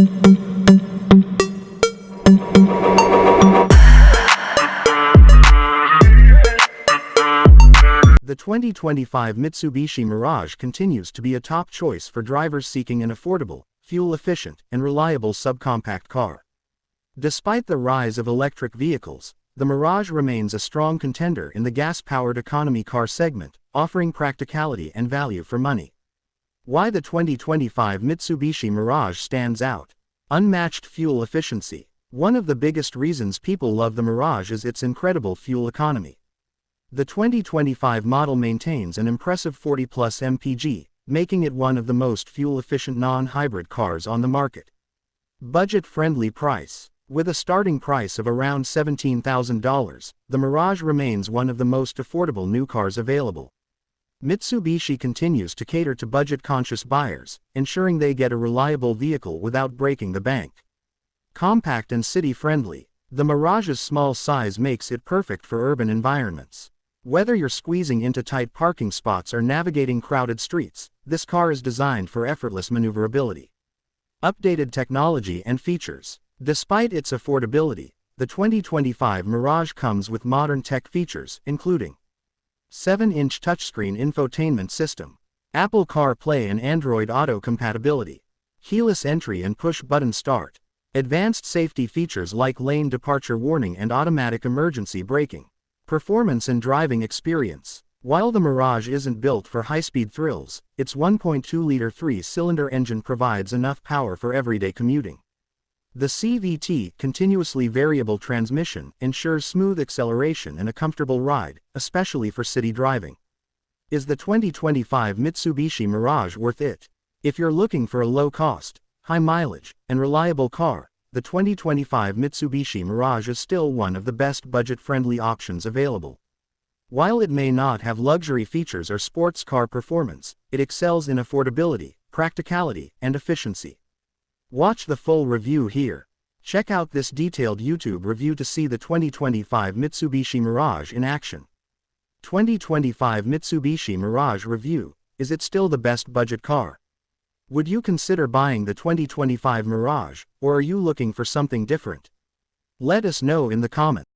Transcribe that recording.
The 2025 Mitsubishi Mirage continues to be a top choice for drivers seeking an affordable, fuel-efficient, and reliable subcompact car. Despite the rise of electric vehicles, the Mirage remains a strong contender in the gas-powered economy car segment, offering practicality and value for money. Why the 2025 Mitsubishi Mirage stands out. Unmatched fuel efficiency. One of the biggest reasons people love the Mirage is its incredible fuel economy. The 2025 model maintains an impressive 40-plus mpg, making it one of the most fuel-efficient non-hybrid cars on the market. Budget-friendly price. With a starting price of around $17,000, the Mirage remains one of the most affordable new cars available. Mitsubishi continues to cater to budget-conscious buyers, ensuring they get a reliable vehicle without breaking the bank. Compact and city-friendly. The Mirage's small size makes it perfect for urban environments. Whether you're squeezing into tight parking spots or navigating crowded streets, this car is designed for effortless maneuverability. Updated technology and features. Despite its affordability, the 2025 Mirage comes with modern tech features, including 7-inch touchscreen infotainment system, Apple CarPlay and Android Auto compatibility, keyless entry and push-button start, advanced safety features like lane departure warning and automatic emergency braking. Performance and driving experience. While the Mirage isn't built for high-speed thrills, its 1.2-liter 3-cylinder engine provides enough power for everyday commuting. The CVT, continuously variable transmission, ensures smooth acceleration and a comfortable ride, especially for city driving. Is the 2025 Mitsubishi Mirage worth it? If you're looking for a low-cost, high-mileage, and reliable car, the 2025 Mitsubishi Mirage is still one of the best budget-friendly options available. While it may not have luxury features or sports car performance, it excels in affordability, practicality, and efficiency. Watch the full review here. Check out this detailed YouTube review to see the 2025 Mitsubishi Mirage in action. 2025 Mitsubishi Mirage review. Is it still the best budget car? Would you consider buying the 2025 Mirage, or are you looking for something different? Let us know in the comments.